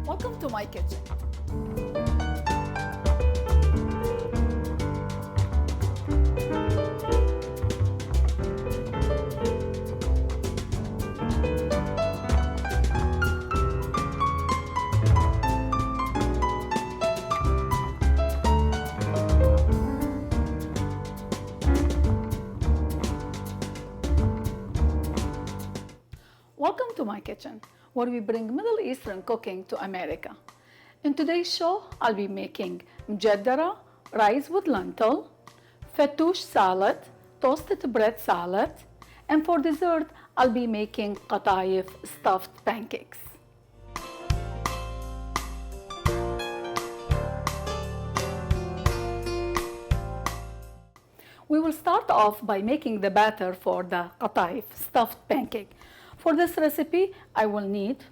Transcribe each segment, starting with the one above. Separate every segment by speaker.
Speaker 1: Welcome to my kitchen. Welcome to my kitchen, where we bring Middle Eastern cooking to America. In today's show, I'll be making Mujaddara, rice with lentil, Fattoush salad, toasted bread salad, and for dessert, I'll be making Qatayef stuffed pancakes. We will start off by making the batter for the Qatayef stuffed pancake. For this recipe, I will need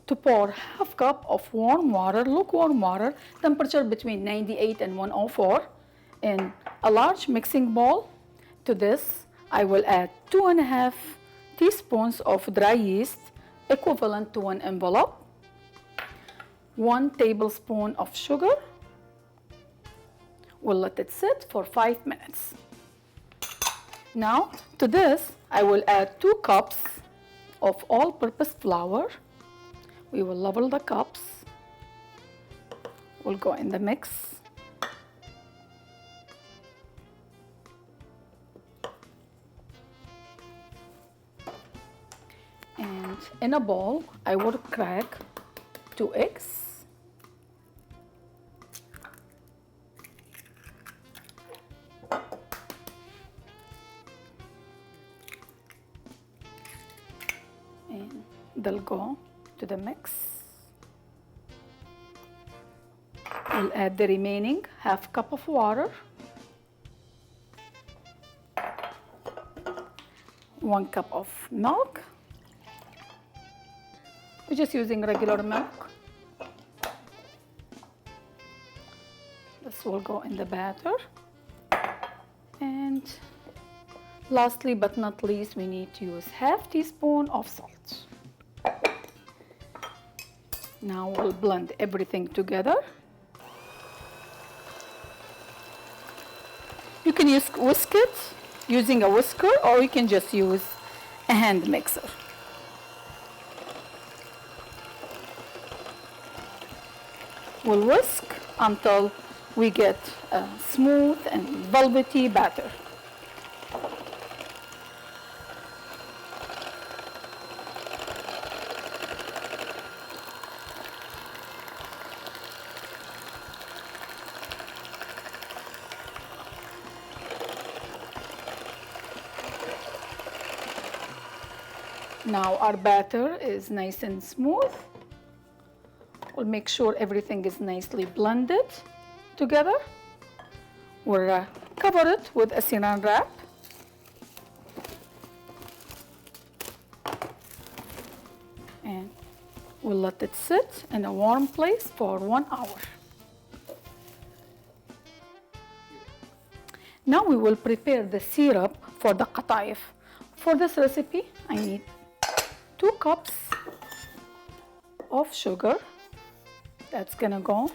Speaker 1: to pour half cup of warm water, lukewarm water, temperature between 98 and 104 in a large mixing bowl. To this, I will add 2.5 teaspoons of dry yeast, equivalent to 1 envelope, 1 tablespoon of sugar. We'll let it sit for 5 minutes. Now, to this, I will add 2 cups of all-purpose flour. We will level the cups. We'll go in the mix. And in a bowl, I will crack 2 eggs. And they'll go to the mix. We'll add the remaining half cup of water, 1 cup of milk. We're just using regular milk. This will go in the batter. And lastly but not least, we need to use half teaspoon of salt. Now we'll blend everything together. You can whisk it using a whisker, or you can just use a hand mixer. We'll whisk until we get a smooth and velvety batter. Now our batter is nice and smooth. We'll make sure everything is nicely blended together. We'll cover it with a saran wrap. And we'll let it sit in a warm place for 1 hour. Now we will prepare the syrup for the Qatayef. For this recipe, I need 2 cups of sugar. That's gonna go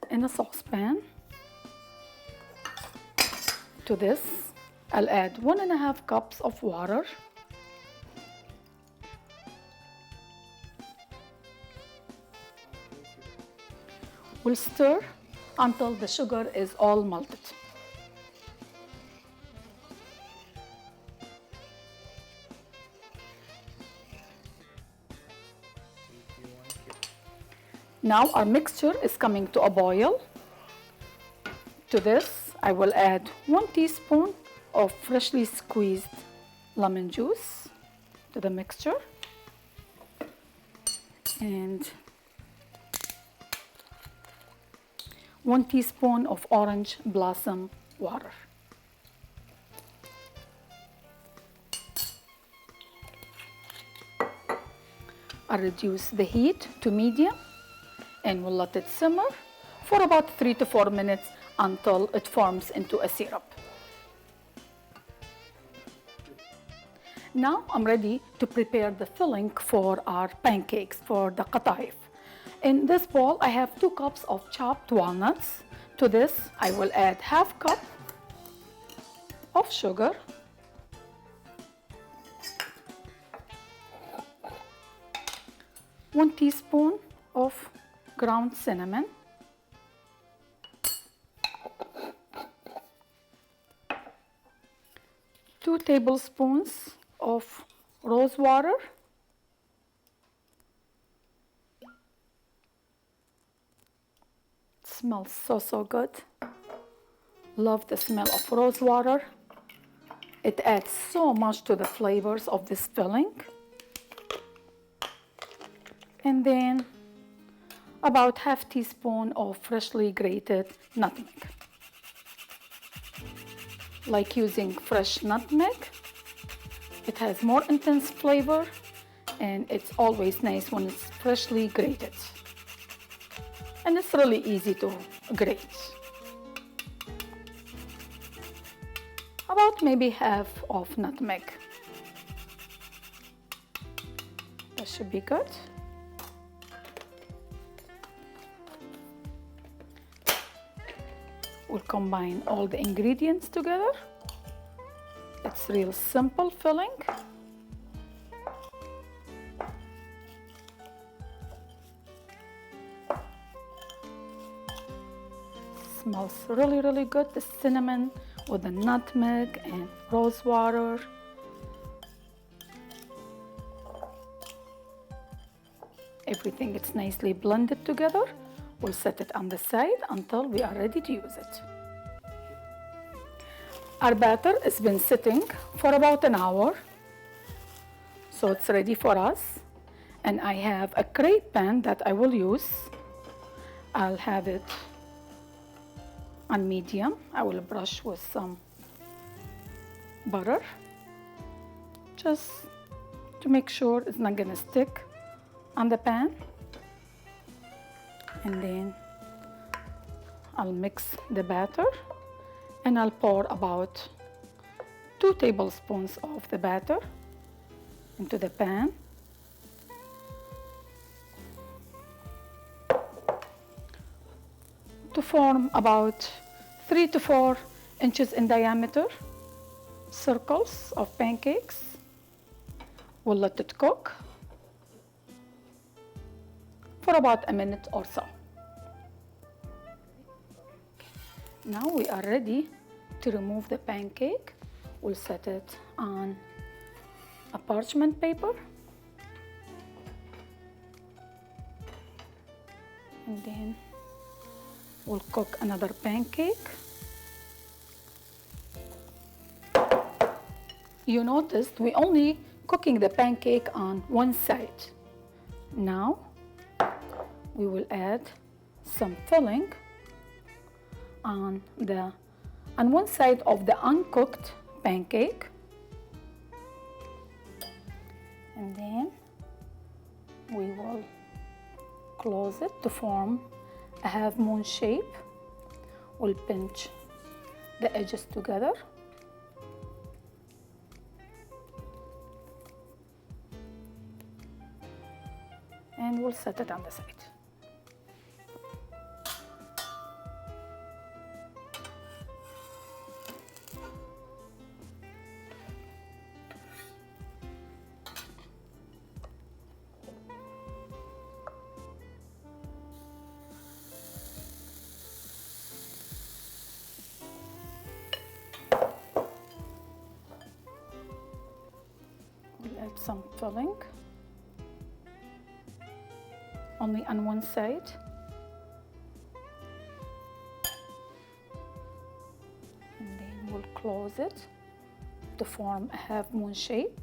Speaker 1: in a saucepan. To this, I'll add 1.5 cups of water. We'll stir until the sugar is all melted. Now our mixture is coming to a boil. To this, I will add 1 teaspoon of freshly squeezed lemon juice to the mixture, and 1 teaspoon of orange blossom water. I'll reduce the heat to medium and we'll let it simmer for about 3 to 4 minutes until it forms into a syrup. Now I'm ready to prepare the filling for our pancakes for the Qatayef. In this bowl, I have 2 cups of chopped walnuts. To this, I will add half cup of sugar, 1 teaspoon of ground cinnamon, 2 tablespoons of rose water, it smells so good. Love the smell of rose water. It adds so much to the flavors of this filling. And then about half teaspoon of freshly grated nutmeg. Like using fresh nutmeg, it has more intense flavor and it's always nice when it's freshly grated. And it's really easy to grate. About maybe half of nutmeg. That should be good. We'll combine all the ingredients together. It's real simple filling. Smells really good. The cinnamon with the nutmeg and rose water. Everything is nicely blended together. We'll set it on the side until we are ready to use it. Our batter has been sitting for about an hour, so it's ready for us. And I have a crepe pan that I will use. I'll have it on medium. I will brush with some butter, just to make sure it's not gonna stick on the pan. And then I'll mix the batter and I'll pour about 2 tablespoons of the batter into the pan. To form about 3 to 4 inches in diameter circles of pancakes. We'll let it cook for about a minute or so. Now we are ready to remove the pancake. We'll set it on a parchment paper. And then we'll cook another pancake. You noticed we only cooking the pancake on one side. Now we will add some filling on one side of the uncooked pancake, and then we will close it to form a half moon shape. We'll pinch the edges together. And we'll set it on the side. We'll add some filling only on one side. And then we'll close it to form a half moon shape.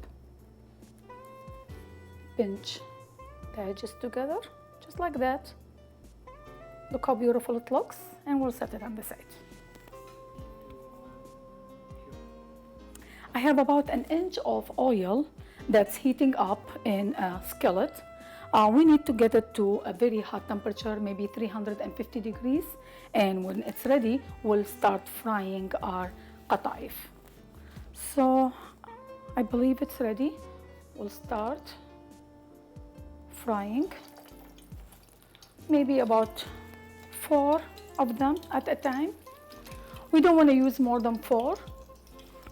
Speaker 1: Pinch the edges together, just like that. Look how beautiful it looks, and we'll set it on the side. I have about an inch of oil that's heating up in a skillet. We need to get it to a very hot temperature, maybe 350 degrees. And when it's ready, we'll start frying our qatayef. So I believe it's ready. We'll start frying maybe about 4 of them at a time. We don't want to use more than 4.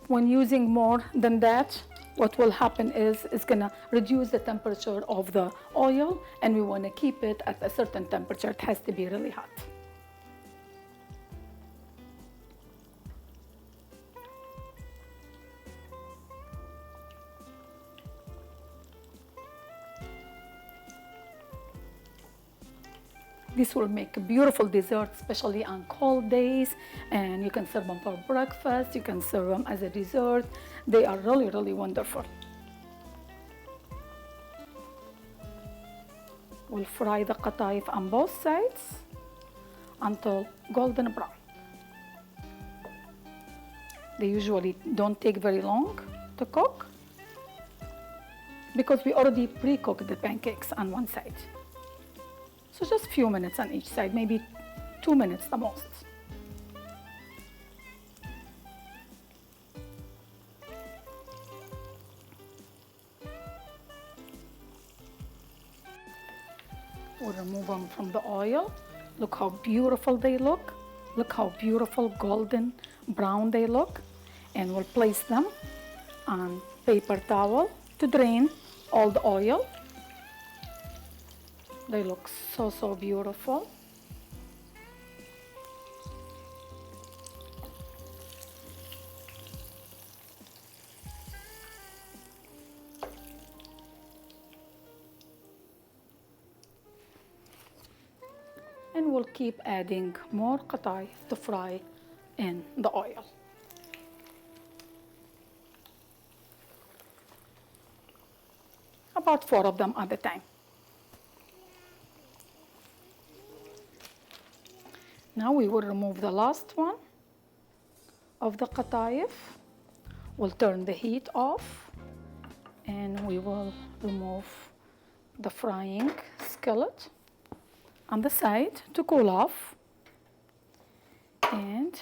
Speaker 1: When using more than that, what will happen is it's going to reduce the temperature of the oil, and we want to keep it at a certain temperature. It has to be really hot. This will make a beautiful dessert, especially on cold days, and you can serve them for breakfast, you can serve them as a dessert. They are really, really wonderful. We'll fry the qatayef on both sides until golden brown. They usually don't take very long to cook because we already pre-cooked the pancakes on one side. So just a few minutes on each side, maybe 2 minutes the most. We'll remove them from the oil. Look how beautiful they look. Look how beautiful golden brown they look. And we'll place them on paper towel to drain all the oil. They look so, so beautiful. And we'll keep adding more qatayef to fry in the oil. About 4 of them at a time. Now we will remove the last one of the qatayef. We'll turn the heat off and we will remove the frying skillet on the side to cool off. And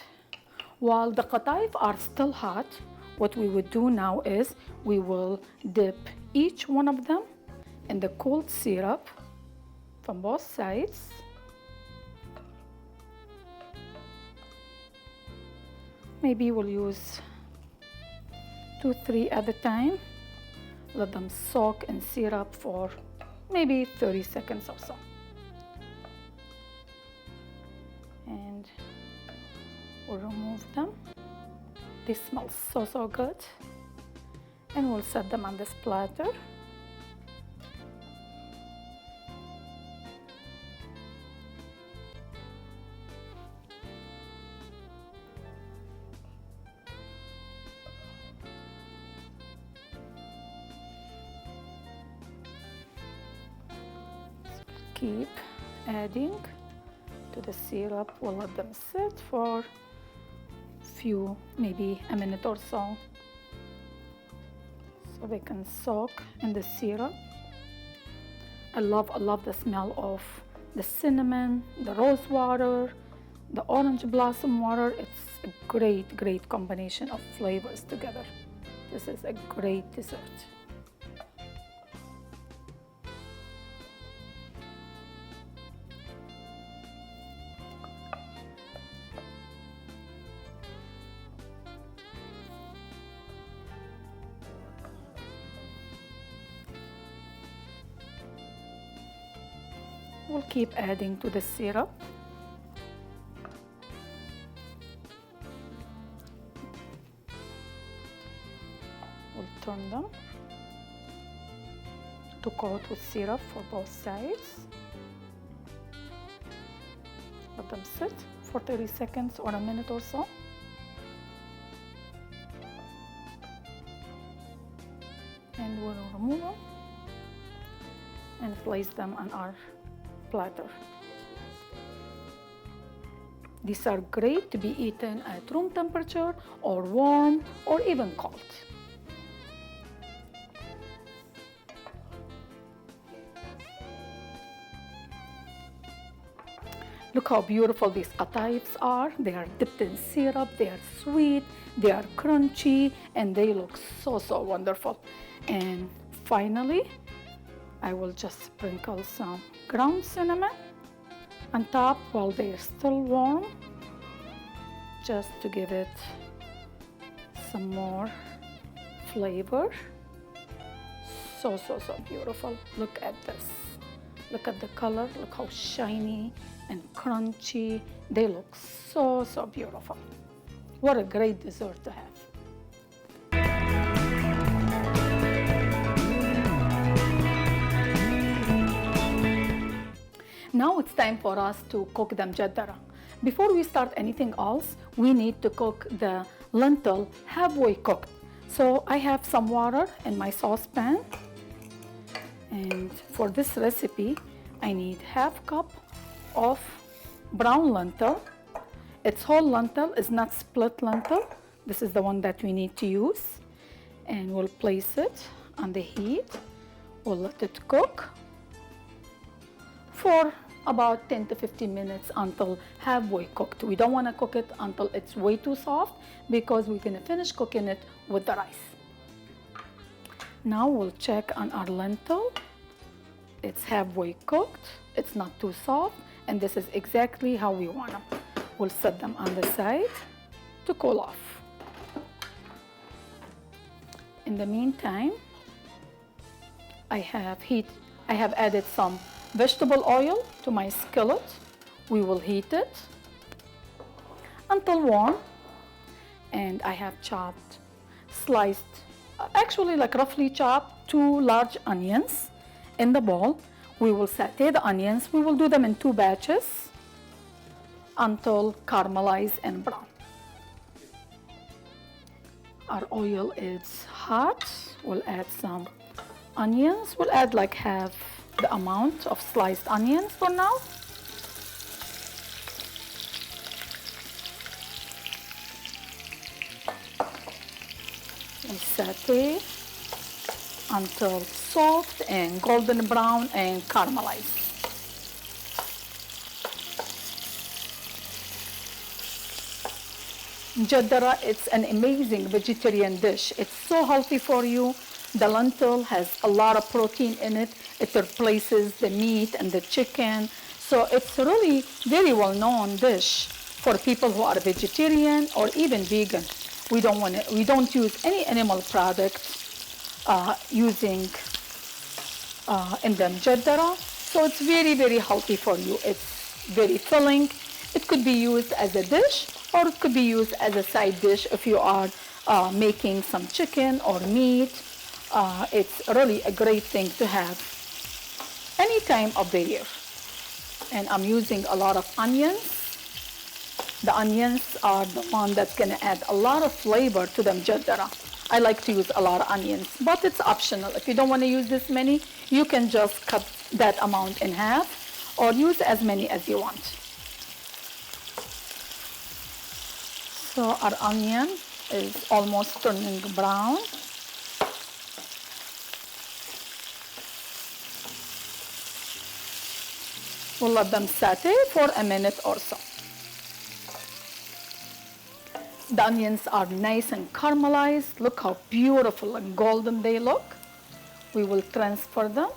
Speaker 1: while the qatayef are still hot, what we would do now is we will dip each one of them in the cold syrup from both sides. Maybe we'll use 2, 3 at a time. Let them soak in syrup for maybe 30 seconds or so. And we'll remove them. They smell so, so good. And we'll set them on this platter. Keep adding to the syrup. We'll let them sit for few, maybe a minute or so they can soak in the syrup. I love the smell of the cinnamon, the rose water, the orange blossom water. It's a great combination of flavors together. This is a great dessert. We'll keep adding to the syrup. We'll turn them to coat with syrup for both sides. Let them sit for 30 seconds or a minute or so. And we'll remove them and place them on our platter. These are great to be eaten at room temperature or warm or even cold. Look how beautiful these qatayefs are. They are dipped in syrup, they are sweet, they are crunchy, and they look so, so wonderful. And finally, I will just sprinkle some ground cinnamon on top while they're still warm, just to give it some more flavor. So beautiful. Look at this. Look at the color. Look how shiny and crunchy. They look so beautiful. What a great dessert to have. Now it's time for us to cook the mujaddara. Before we start anything else, we need to cook the lentil halfway cooked. So I have some water in my saucepan, and for this recipe I need half cup of brown lentil. It's whole lentil, is not split lentil. This is the one that we need to use, and we'll place it on the heat. We'll let it cook for about 10 to 15 minutes until halfway cooked. We don't want to cook it until it's way too soft, because we're going to finish cooking it with the rice. Now we'll check on our lentil. It's halfway cooked, it's not too soft, and this is exactly how we want them. We'll set them on the side to cool off. In the meantime, I have added some vegetable oil to my skillet. We will heat it until warm, and I have chopped, sliced, actually like roughly chopped 2 large onions in the bowl. We will saute the onions. We will do them in 2 batches until caramelized and brown. Our oil is hot. We'll add some onions. We'll add like half the amount of sliced onions for now. And saute until soft and golden brown and caramelized. Mujaddara, it's an amazing vegetarian dish. It's so healthy for you. The lentil has a lot of protein in it. It replaces the meat and the chicken. So it's a really very well-known dish for people who are vegetarian or even vegan. We don't use any animal products using in the mujaddara. So it's very healthy for you. It's very filling. It could be used as a dish, or it could be used as a side dish if you are making some chicken or meat. It's really a great thing to have any time of the year. And I'm using a lot of onions. The onions are the one that's going to add a lot of flavor to the mujaddara. I like to use a lot of onions, but it's optional. If you don't want to use this many, you can just cut that amount in half or use as many as you want. So our onion is almost turning brown. We'll let them saute for a minute or so. The onions are nice and caramelized. Look how beautiful and golden they look. We will transfer them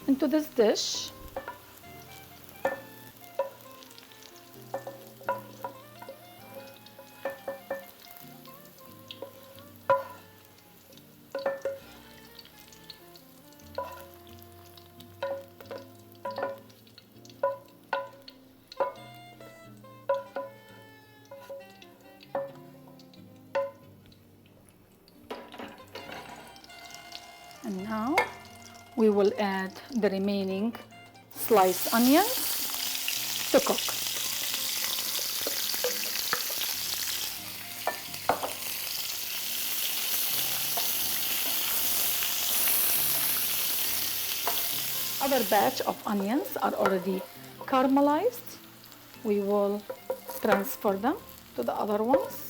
Speaker 1: into this dish. And now we will add the remaining sliced onions to cook. Other batch of onions are already caramelized. We will transfer them to the other ones.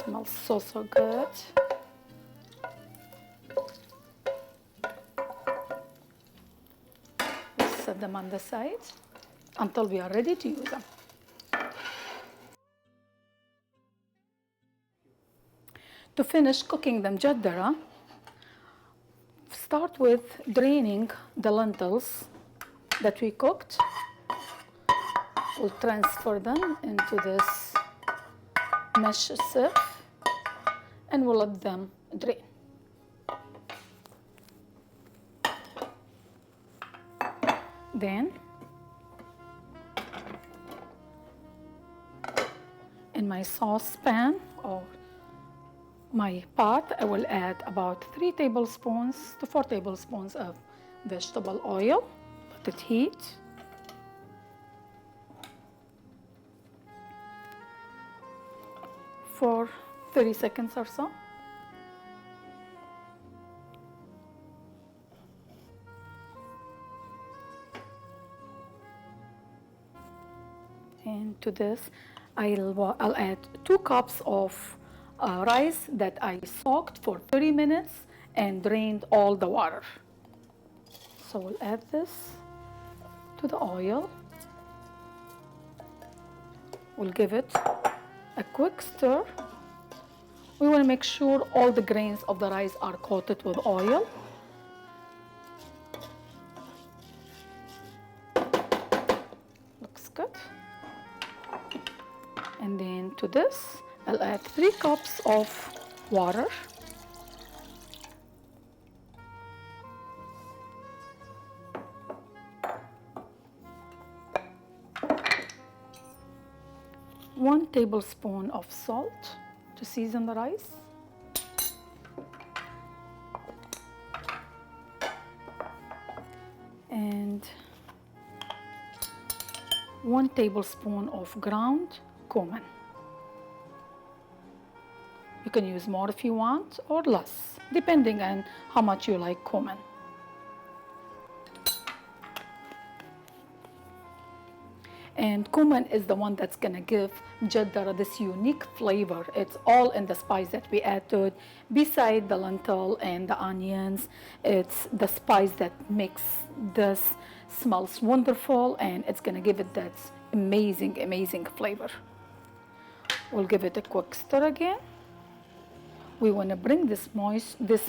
Speaker 1: Smells so good. We'll set them on the side until we are ready to use them. To finish cooking the mujaddara, start with draining the lentils that we cooked. We'll transfer them into this mesh sieve and we'll let them drain. Then in my saucepan or my pot, I will add about 3 tablespoons to 4 tablespoons of vegetable oil. Let it heat. For 30 seconds or so. And to this, I'll add 2 cups of rice that I soaked for 30 minutes and drained all the water. So we'll add this to the oil. We'll give it a quick stir. We want to make sure all the grains of the rice are coated with oil. Looks good. And then to this, I'll add 3 cups of water. One tablespoon of salt to season the rice. And 1 tablespoon of ground cumin. You can use more if you want or less, depending on how much you like cumin. And cumin is the one that's gonna give Mujaddara this unique flavor. It's all in the spice that we add to it. Beside the lentil and the onions, it's the spice that makes this smells wonderful, and it's gonna give it that amazing, amazing flavor. We'll give it a quick stir again. We wanna bring this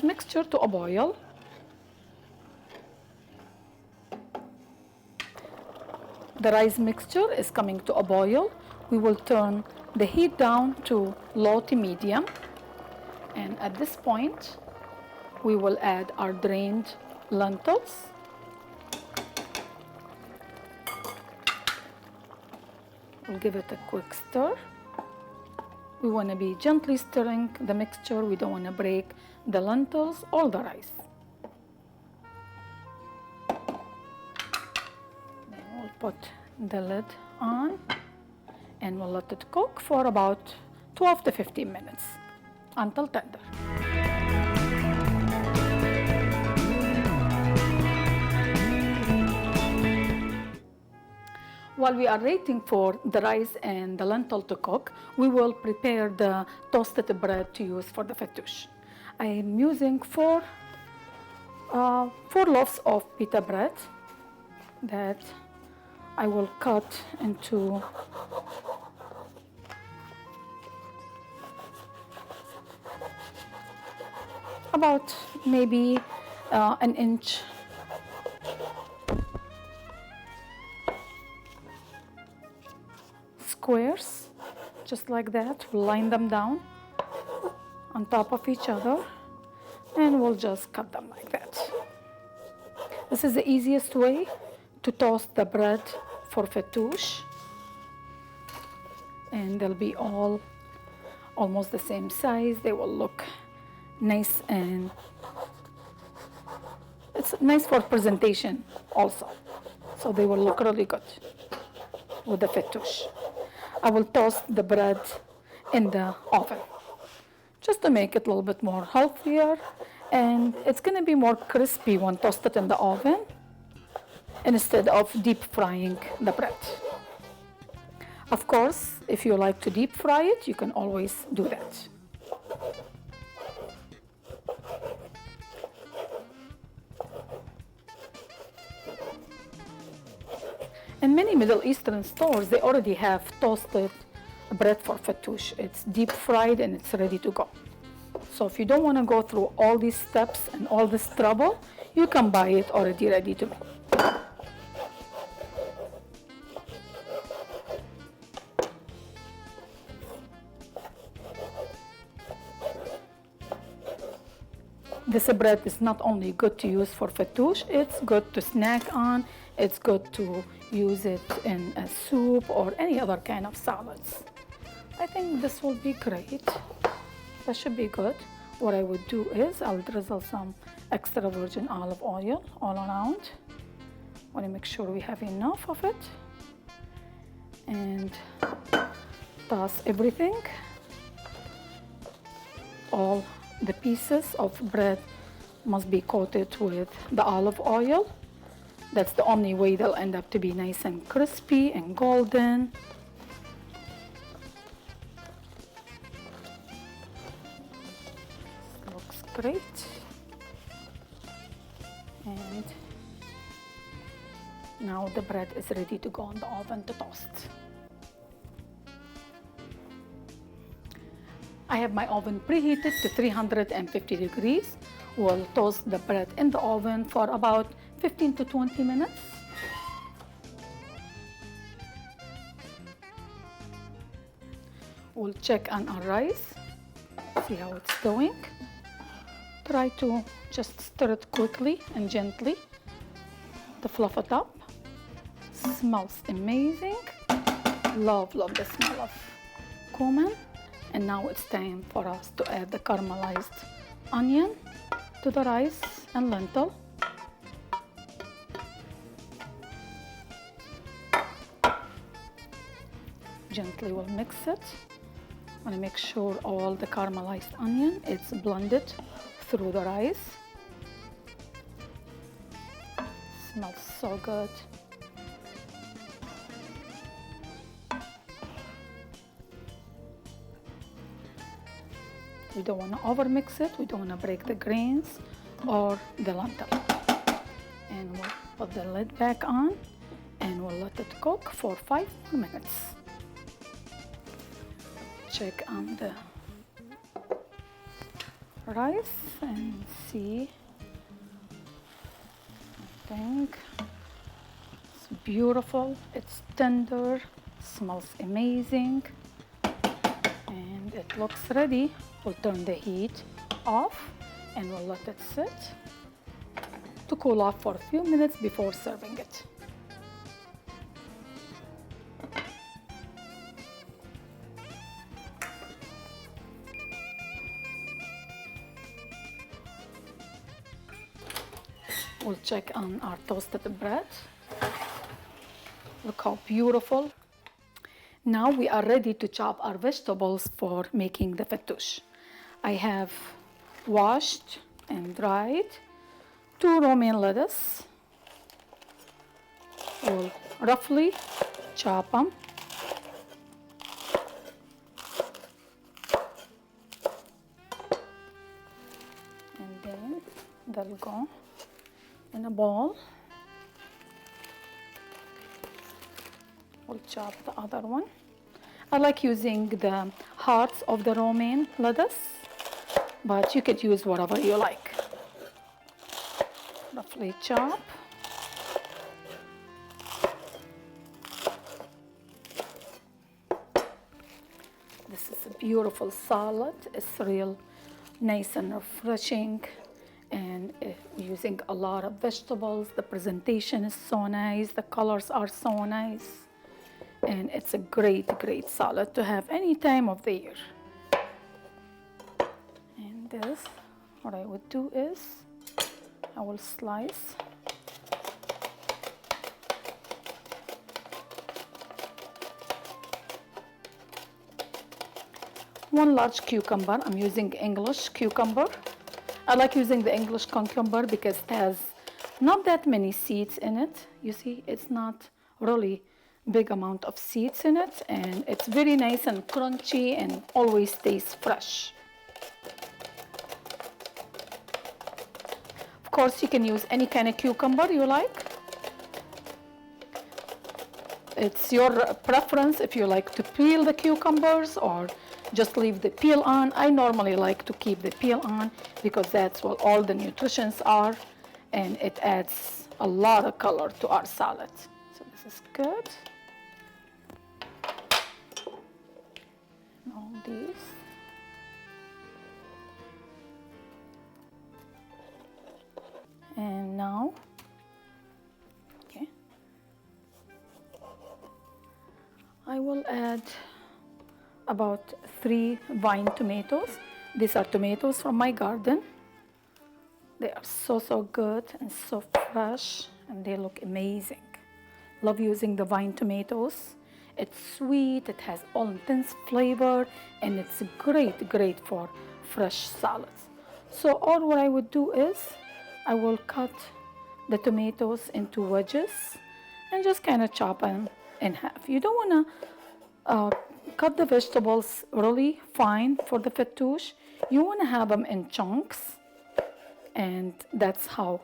Speaker 1: mixture to a boil. The rice mixture is coming to a boil. We will turn the heat down to low to medium. And at this point, we will add our drained lentils. We'll give it a quick stir. We want to be gently stirring the mixture. We don't want to break the lentils or the rice. Put the lid on and we'll let it cook for about 12 to 15 minutes until tender. While we are waiting for the rice and the lentil to cook, we will prepare the toasted bread to use for the fattoush. I am using four loaves of pita bread that I will cut into about maybe an inch squares, just like that. We'll line them down on top of each other and we'll just cut them like that. This is the easiest way to toast the bread for fattoush, and they'll be all almost the same size. They will look nice, and it's nice for presentation also, so they will look really good with the fattoush. I will toast the bread in the oven just to make it a little bit more healthier, and it's going to be more crispy when toasted in the oven instead of deep frying the bread. Of course, if you like to deep fry it, you can always do that. In many Middle Eastern stores, they already have toasted bread for fattoush. It's deep fried and it's ready to go. So if you don't want to go through all these steps and all this trouble, you can buy it already ready to make. This bread is not only good to use for fattoush, it's good to snack on, it's good to use it in a soup or any other kind of salads. I think this will be great. That should be good. What I would do is I'll drizzle some extra virgin olive oil all around. I want to make sure we have enough of it. And toss everything. All the pieces of bread must be coated with the olive oil. That's the only way they'll end up to be nice and crispy and golden. This looks great. And now the bread is ready to go in the oven to toast. I have my oven preheated to 350 degrees. We'll toast the bread in the oven for about 15 to 20 minutes. We'll check on our rice, see how it's doing. Try to just stir it quickly and gently to fluff it up. Smells amazing. Love the smell of cumin. And now it's time for us to add the caramelized onion to the rice and lentil. Gently we'll mix it. I want to make sure all the caramelized onion is blended through the rice. Smells so good. We don't want to over mix it. We don't want to break the grains or the lentil. And we'll put the lid back on and we'll let it cook for 5 more minutes. Check on the rice and see. I think it's beautiful. It's tender. Smells amazing. And it looks ready. We'll turn the heat off and we'll let it sit to cool off for a few minutes before serving it. We'll check on our toasted bread. Look how beautiful. Now we are ready to chop our vegetables for making the fattoush. I have washed and dried 2 romaine lettuce. We'll roughly chop them. And then they'll go in a bowl. We'll chop the other one. I like using the hearts of the romaine lettuce, but you could use whatever you like. Roughly chop. This is a beautiful salad. It's real nice and refreshing, and we're using a lot of vegetables. The presentation is so nice. The colors are so nice. And it's a great salad to have any time of the year. And this, what I would do is, I will slice one large cucumber. I'm using English cucumber. I like using the English cucumber because it has not that many seeds in it. You see, it's not really big amount of seeds in it, and it's very nice and crunchy and always tastes fresh. Of course, you can use any kind of cucumber you like. It's your preference if you like to peel the cucumbers or just leave the peel on. I normally like to keep the peel on because that's what all the nutrients are, and it adds a lot of color to our salad. So this is good. And all these. And now, okay, I will add about 3 vine tomatoes. These are tomatoes from my garden. They are so good and so fresh, and they look amazing. Love using the vine tomatoes. It's sweet, it has all intense flavor, and it's great for fresh salads. So all what I would do is I will cut the tomatoes into wedges and just kind of chop them in half. You don't want to cut the vegetables really fine for the fattoush. You want to have them in chunks, and that's how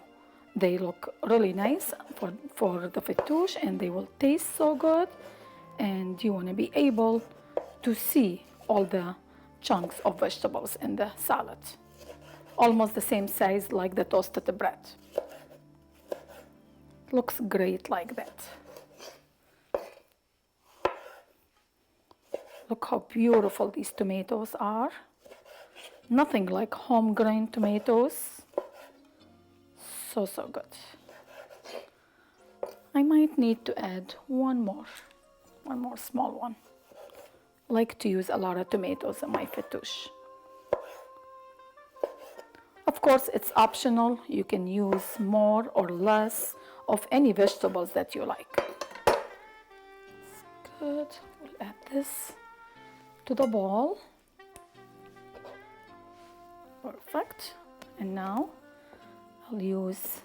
Speaker 1: they look really nice for the fattoush, and they will taste so good. And you want to be able to see all the chunks of vegetables in the salad, almost the same size like the toasted bread. Looks great like that. Look how beautiful these tomatoes are. Nothing like home grown tomatoes. So good. I might need to add one more small one. I like to use a lot of tomatoes in my fattoush. Of course, it's optional. You can use more or less of any vegetables that you like. It's good. We'll add this to the bowl. Perfect. And now I'll use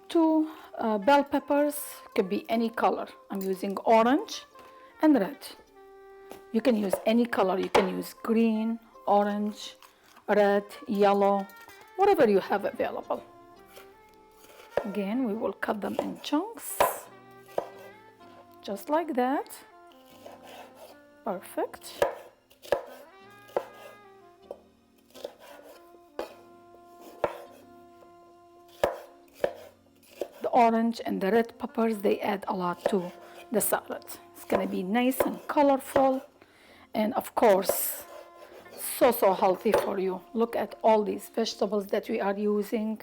Speaker 1: 2 bell peppers. Could be any color. I'm using orange and red. You can use any color. You can use green, orange, red, yellow, whatever you have available. Again, we will cut them in chunks, just like that. Perfect. The orange and the red peppers, they add a lot to the salad. It's gonna be nice and colorful, and of course, so healthy for you. Look at all these vegetables that we are using.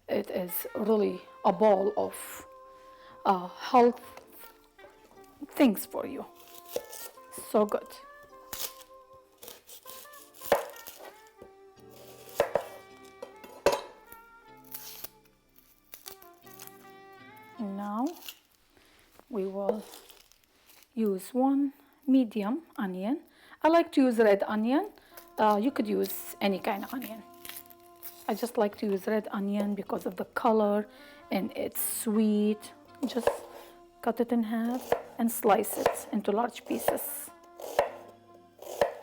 Speaker 1: It is really a bowl of health things for you. So good. Now we will use 1 medium onion. I like to use red onion. You could use any kind of onion. I just like to use red onion because of the color, and it's sweet. Just cut it in half and slice it into large pieces,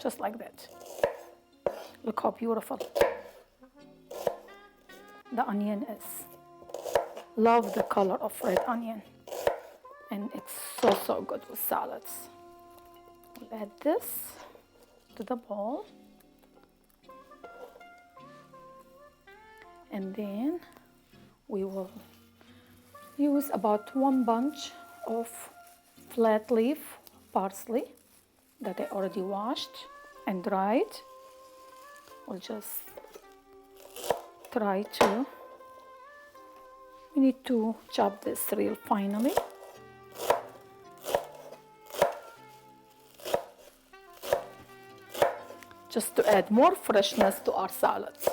Speaker 1: just like that. Look how beautiful the onion is. Love the color of red onion, and it's so good with salads. We'll add this to the bowl, and then we will use about 1 bunch of flat leaf parsley that I already washed and dried. We'll just try to, we need to chop this real finely. Just to add more freshness to our salads.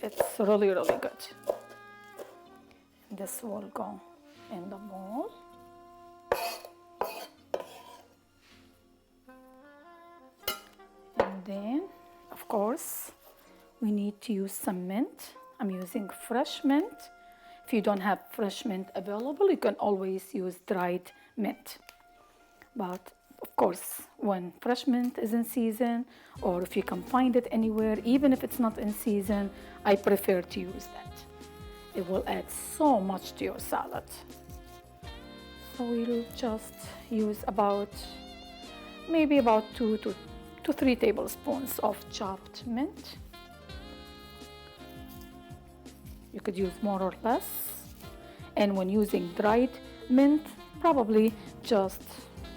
Speaker 1: It's really good. This will go in the bowl. And then, of course, we need to use some mint. I'm using fresh mint. If you don't have fresh mint available, you can always use dried mint. But of course, when fresh mint is in season, or if you can find it anywhere, even if it's not in season, I prefer to use that. It will add so much to your salad. So we'll just use about maybe about 2 to 3 tablespoons of chopped mint. You could use more or less. And when using dried mint, probably just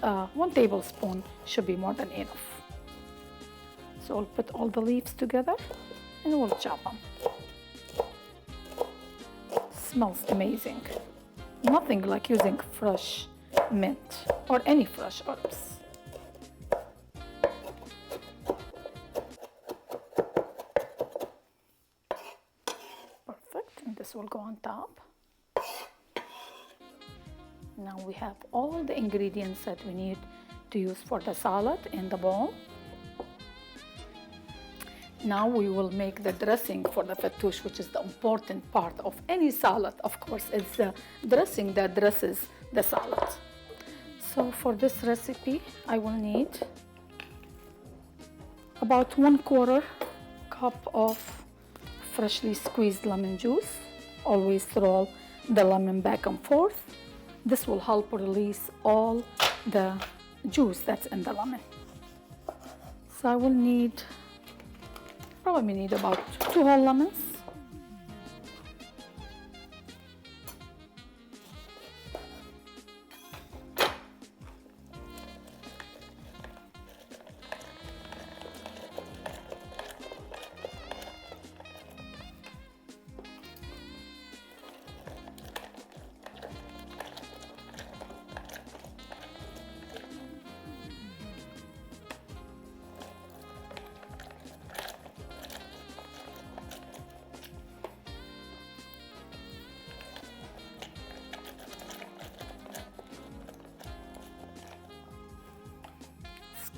Speaker 1: 1 tablespoon should be more than enough. So I'll put all the leaves together and we'll chop them. Smells amazing. Nothing like using fresh mint or any fresh herbs. Perfect, and this will go on top. Now we have all the ingredients that we need to use for the salad in the bowl. Now we will make the dressing for the fattoush, which is the important part of any salad. Of course, it's the dressing that dresses the salad. So for this recipe, I will need about 1/4 cup of freshly squeezed lemon juice. Always roll the lemon back and forth. This will help release all the juice that's in the lemon. So I will probably need about 2 whole lemons.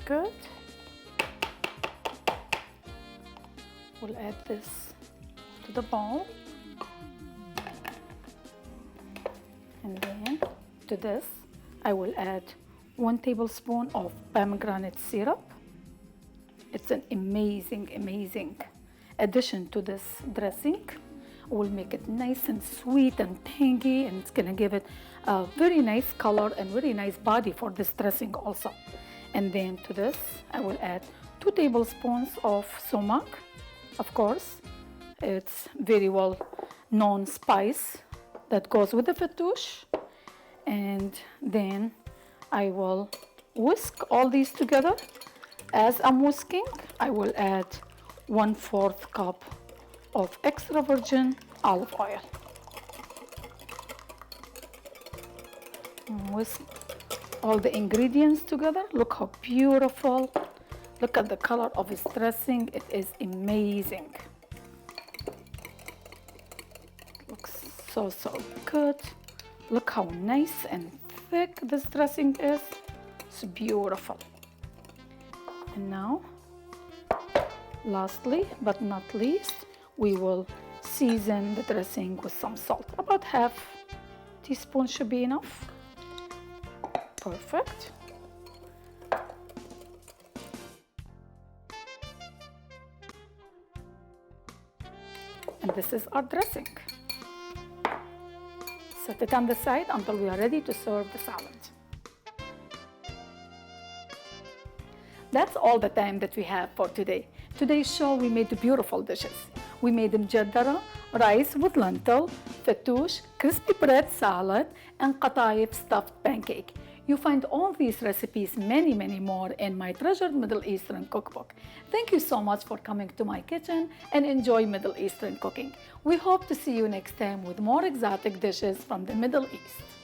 Speaker 1: Good. We'll add this to the bowl, and then to this I will add 1 tablespoon of pomegranate syrup. It's an amazing addition to this dressing. It will make it nice and sweet and tangy, and it's gonna give it a very nice color and very nice body for this dressing also. And then to this, I will add 2 tablespoons of sumac. Of course, it's very well known spice that goes with the fattoush. And then I will whisk all these together. As I'm whisking, I will add 1/4 cup of extra virgin olive oil. Whisk all the ingredients together. Look how beautiful. Look at the color of this dressing. It is amazing. Looks so good. Look how nice and thick this dressing is. It's beautiful. And now, lastly but not least, we will season the dressing with some salt. About half teaspoon should be enough. Perfect. And this is our dressing. Set it on the side until we are ready to serve the salad. That's all the time that we have for today. Today's show, we made beautiful dishes. We made Mujaddara, rice with lentil, fattoush, crispy bread salad, and Qatayef stuffed pancake. You find all these recipes, many more, in my treasured Middle Eastern cookbook. Thank you so much for coming to my kitchen and enjoy Middle Eastern cooking. We hope to see you next time with more exotic dishes from the Middle East.